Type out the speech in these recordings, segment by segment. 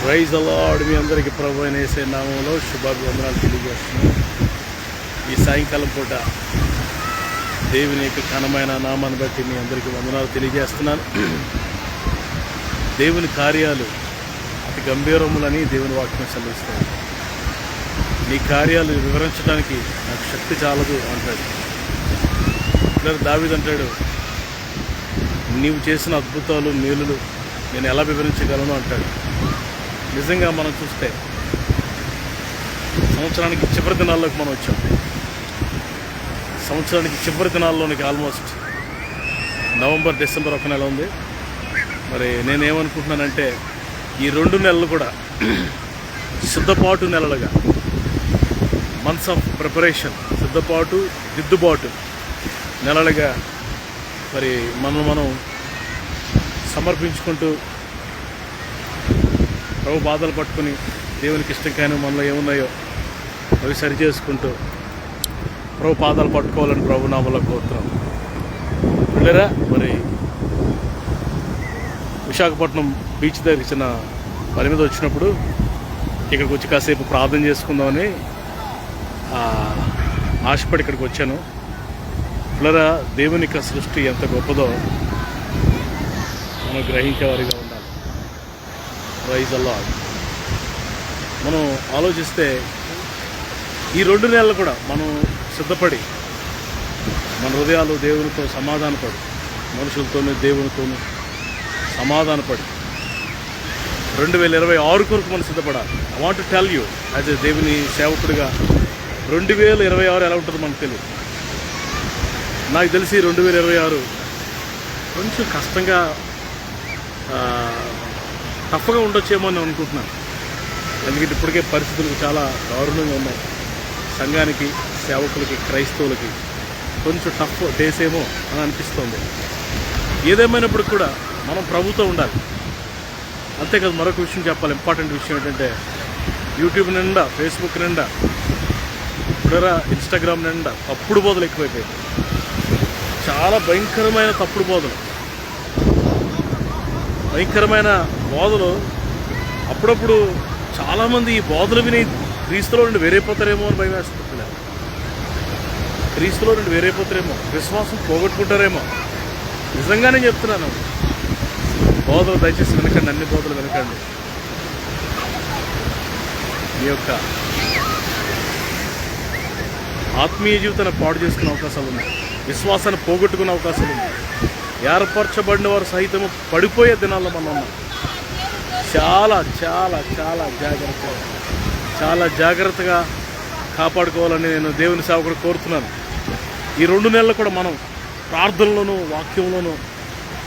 Praise the lord. మీ అందరికీ ప్రభు అయిన యేసయ్య నామములో శుభాభివందనాలు తెలియజేస్తున్నాను. ఈ సాయంకాలం పూట దేవుని యొక్క ఘనమైన నామాన్ని బట్టి మీ అందరికీ వందనాలు తెలియజేస్తున్నాను. దేవుని కార్యాలు అతి గంభీరములని దేవుని వాక్యం సెలవిస్తాడు. నీ కార్యాలు వివరించడానికి నాకు శక్తి చాలదు అంటాడు. దావీదు అంటాడు, నీవు చేసిన అద్భుతాలు మేలులు నేను ఎలా వివరించగలను అంటాడు. నిజంగా మనం చూస్తే సంవత్సరానికి చివరి దినాల్లోకి మనం వచ్చాం. సంవత్సరానికి చివరి దినాల్లోనికి ఆల్మోస్ట్ నవంబర్, డిసెంబర్ ఒక నెల ఉంది. మరి నేనేమనుకుంటున్నానంటే ఈ 2 నెలలు కూడా సిద్ధపాటు నెలలుగా, మంత్స్ ఆఫ్ ప్రిపరేషన్, సిద్ధపాటు దిద్దుబాటు నెలలుగా మరి మనం సమర్పించుకుంటూ ప్రభు బాధలు పట్టుకుని దేవునికి ఇష్టం కానీ మనలో ఏమున్నాయో అవి సరి చేసుకుంటూ ప్రభు పాదాలు పట్టుకోవాలని ప్రభు నామలో కోరుతున్నాం. పిల్లరా, మరి విశాఖపట్నం బీచ్ దగ్గర చిన్న పని మీద వచ్చినప్పుడు ఇక్కడికి వచ్చి కాసేపు ప్రార్థన చేసుకుందామని ఆశపడి ఇక్కడికి వచ్చాను. పిల్లరా, దేవుని యొక్క సృష్టి ఎంత గొప్పదో మనం గ్రహించేవారిగా ఉండాలి. Praise the lord. మనం ఆలోచిస్తే ఈ 2 నెలలు కూడా మనం సిద్ధపడి మన హృదయాలు దేవునితో సమాధానపడి, మనుషులతోనూ దేవునితోనూ సమాధానపడి 2026 కొరకు మనం సిద్ధపడాలి. I want to tell you as a దేవుని సేవకుడిగా 2026 ఎలా ఉంటుందో మనకు తెలియదు. నాకు తెలిసి 2026 కొంచెం కష్టంగా, టఫ్గా ఉండొచ్చేమో అని అనుకుంటున్నాను. ఎందుకంటే ఇప్పటికే పరిస్థితులు చాలా దారుణంగా ఉన్నాయి. సంఘానికి, సేవకులకి, క్రైస్తవులకి కొంచెం టఫ్ డేస్ ఏమో అని అనిపిస్తుంది. ఏదేమైనప్పుడు కూడా మనం ప్రభుతో ఉండాలి. అంతేకాదు, మరొక విషయం చెప్పాలి. ఇంపార్టెంట్ విషయం ఏంటంటే యూట్యూబ్ నిండా, ఫేస్బుక్ నిండా, ఇప్పుడరా ఇన్స్టాగ్రామ్ నిండా తప్పుడు బోధలు ఎక్కువైపోయాయి. చాలా భయంకరమైన తప్పుడు బోధలు, భయంకరమైన బోధలు. అప్పుడప్పుడు చాలామంది ఈ బోధలు విని క్రీస్తులో నుండి వేరైపోతారేమో అని భయం వేస్తుంది. క్రీస్తులో నుండి వేరైపోతారేమో, విశ్వాసం పోగొట్టుకుంటారేమో. నిజంగానే చెప్తున్నాను, బోధలు దయచేసి వినకండి, అన్ని బోధలు వినకండి. మీ యొక్క ఆత్మీయ జీవితాన్ని పాడు చేసుకునే అవకాశాలు ఉన్నాయి. విశ్వాసాన్ని పోగొట్టుకునే అవకాశాలు ఉన్నాయి. ఏర్పరచబడిన వారు సహితము పడిపోయే దినాల్లో మనం ఉన్నాం. చాలా చాలా చాలా జాగ్రత్తగా కాపాడుకోవాలని నేను దేవుని సేవకుడు కోరుతున్నాను. ఈ 2 నెలలు కూడా మనం ప్రార్థనలోనూ, వాక్యంలోనూ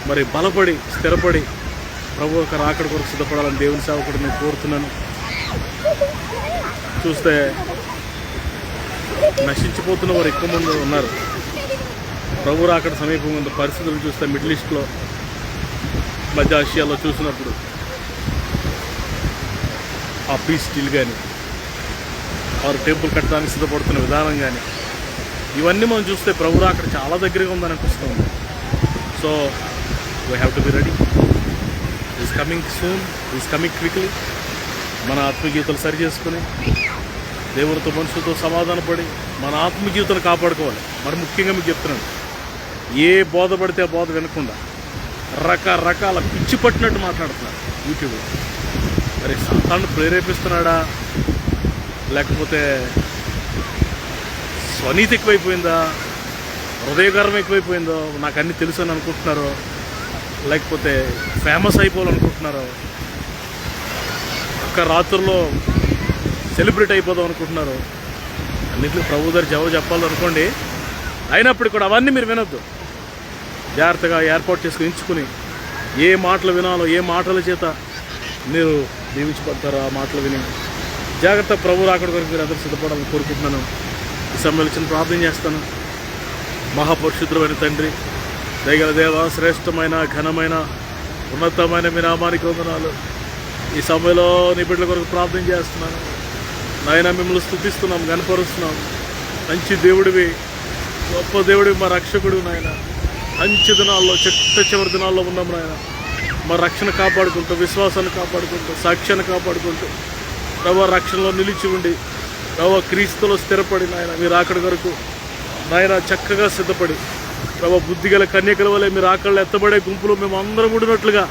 మరి బలపడి, స్థిరపడి ప్రభు యొక్క రాకడ కొరకు సిద్ధపడాలని దేవుని సేవకుడు నేను కోరుతున్నాను. చూస్తే నశించిపోతున్న వారు ఎక్కువ మంది ఉన్నారు. ప్రభు రాకడ సమీపంగా ఉన్న పరిస్థితులు చూస్తే మిడిల్ ఈస్ట్లో, మధ్య ఆసియాలో చూసినప్పుడు ఆ పీస్ స్టిల్ కానీ, వారు టెంపుల్ కట్టడానికి సిద్ధపడుతున్న విధానం కానీ, ఇవన్నీ మనం చూస్తే ప్రభు రాకడ చాలా దగ్గరగా ఉందని అనిపిస్తుంది. So we have to be ready. Is coming soon, is coming quickly. మన ఆత్మజీవితాలు సరి చేసుకుని దేవునితో, మనుషులతో సమాధానపడి మన ఆత్మజీవితాన్ని కాపాడుకోవాలి. మరి ముఖ్యంగా మీకు చెప్తున్నాను, ఏ బోధ పడితే ఆ బోధ వినకుండా రకరకాల పిచ్చి పట్టినట్టు మాట్లాడుతున్నారు యూట్యూబ్లో. మరి సాతాను ప్రేరేపిస్తున్నాడా, లేకపోతే స్వనీతి ఎక్కువైపోయిందా, హృదయగర్వం ఎక్కువైపోయిందో, నాకు అన్నీ తెలుసు అని అనుకుంటున్నారో, లేకపోతే ఫేమస్ అయిపోవాలనుకుంటున్నారో, ఒక్క రాత్రుల్లో సెలబ్రేట్ అయిపోదాం అనుకుంటున్నారు. అన్నింటిలో ప్రభు గారు జవాబు చెప్పాలనుకోండి. అయినప్పుడు కూడా అవన్నీ మీరు వినొద్దు. జాగ్రత్తగా ఏర్పాటు చేసుకుని ఎంచుకుని ఏ మాటలు వినాలో, ఏ మాటల చేత మీరు దీవించబడతారో ఆ మాటలు విని జాగ్రత్త ప్రభు రాకడ కొరకు మీరు అందరూ సిద్ధపడాలని కోరుకుంటున్నాను. ఈ సమయంలో చిన్న ప్రార్థన చేస్తాను. మహాపరిశుద్ధమైన తండ్రి, దయగల దేవ, శ్రేష్టమైన, ఘనమైన, ఉన్నతమైన మీ నామానికి వందనాలు. ఈ సమయంలో నీ బిడ్డల కొరకు ప్రార్థన చేస్తున్నాను. నాయన, మిమ్మల్ని స్తుతిస్తున్నాం, గణపరుస్తున్నాం. మంచి దేవుడివి, గొప్ప దేవుడివి, మా రక్షకుడు నాయన. మంచి దినాల్లో, చిట్ట చివరి దినాల్లో ఉన్నాం నాయన. మా రక్షణ కాపాడుకుంటూ, విశ్వాసాన్ని కాపాడుకుంటూ, సాక్ష్యాన్ని కాపాడుకుంటూ ప్రభా రక్షణలో నిలిచి ఉండి ప్రభా క్రీస్తులో స్థిరపడి నాయన మీరు ఆకడి వరకు నాయన చక్కగా సిద్ధపడి ప్రభా బుద్ధిగల కన్యకల వలె మీరు ఆకళ్ళు ఎత్తబడే గుంపులో మేము అందరం ఉండినట్లుగా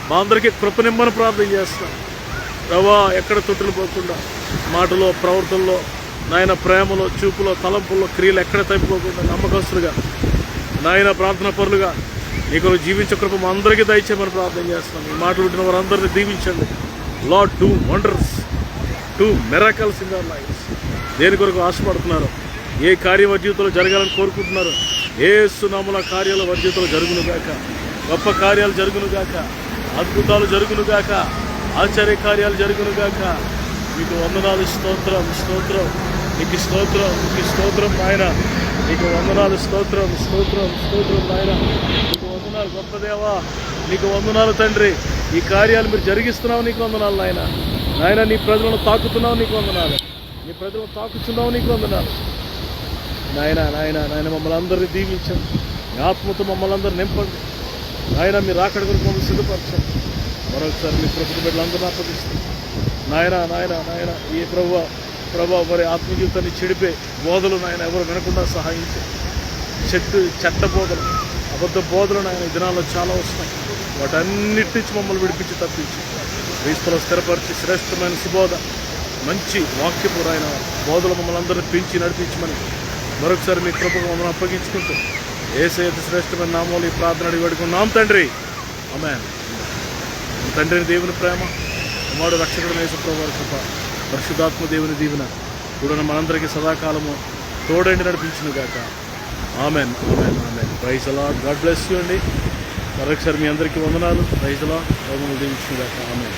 మా అందరికీ కృపనిమ్మని ప్రార్థన చేస్తాం ప్రభా. ఎక్కడ తొట్టులు పోకుండా మాటలో, ప్రవర్తనలో నాయన, ప్రేమలో, చూపులో, తలంపుల్లో, క్రియలు ఎక్కడ తప్పిపోకుండా నమ్మకస్తులుగా నాయన ప్రార్థన పరులుగా నీకు జీవించే కృప మా అందరికీ దయచేయమని ప్రార్థన చేస్తున్నాం. ఈ మాటలు వింటున్న వారందరినీ దీవించండి. Lord, do wonders, do miracles in their lifes. దేని కొరకు ఆశపడుతున్నారు, ఏ కార్యం వారి జీవితంలో జరగాలని కోరుకుంటున్నారు, యేసు నామమున కార్యాలు వారి జీవితంలో జరుగునుగాక. గొప్ప కార్యాలు జరుగునుగాక, అద్భుతాలు జరుగునుగాక, ఆశ్చర్య కార్యాలు జరుగునుగాక. మీకు వందనాలు, స్తోత్రం, స్తోత్రం, నీకు స్తోత్రం, నీకు స్తోత్రం నాయన, నీకు వందనాలు, స్తోత్రం, స్తోత్రం, స్తోత్రం నాయన, నీకు వందనాలు గొప్ప దేవా, నీకు వందనాలు తండ్రి. ఈ కార్యాలు మీరు జరిగిస్తున్నావు, నీకు వందనాలు నాయన. నాయన నీ ప్రజలను తాకుతున్నావు, నీకు వందనాలు. నీ ప్రజలను తాకుతున్నావు, నీకు వందనాలు నాయన. నాయన నాయన మమ్మల్ని అందరినీ దీవించండి, మీ ఆత్మతో మమ్మల్ని అందరూ నింపండి నాయన. మీరు రాకడ కొరకు మమ్మల్ని సిద్ధపరచండి. మరొకసారి మీ ప్రతి బిడ్డలందరూ అప్పగిస్తుంది నాయన. నాయన నాయన ఈ ప్రభా మరి ఆత్మ జీవితాన్ని చెడిపే బోధలు నాయన ఎవరు వినకుండా సహాయించే చెడ్డ బోధలు, అబద్ధ బోధలు నాయన ఈ దినాల్లో చాలా వస్తున్నాయి. వాటన్నిటి నుంచి మమ్మల్ని విడిపించి తప్పించి క్రీస్తులో స్థిరపరిచి శ్రేష్టమైన సుబోధ, మంచి వాక్యపు ఆయన బోధలు మమ్మల్ని అందరినీ పెంచి నడిపించమని మరొకసారి మీ కృపకు మమ్మల్ని అప్పగించుకుంటూ యేసయ్య శ్రేష్టమైన నామములో ఈ ప్రార్థన అడిగి వేడుకున్నాం తండ్రి, ఆమేన్. తండ్రిని దేవుని ప్రేమ, కుమారుడు రక్షకుడు యేసు ప్రభువు కృప, పరిశుద్ధాత్మ దేవుని దీవెన కూడా మనందరికీ సదాకాలము తోడండి నడిపించునుగాక. ఆమేన్, ఆమేన్, ఆమేన్. Praise the Lord. God bless you అండి. మరొకసారి మీ అందరికీ వందనాలు. Praise the Lord. ప్రభువును దీవించునుగాక. ఆమేన్.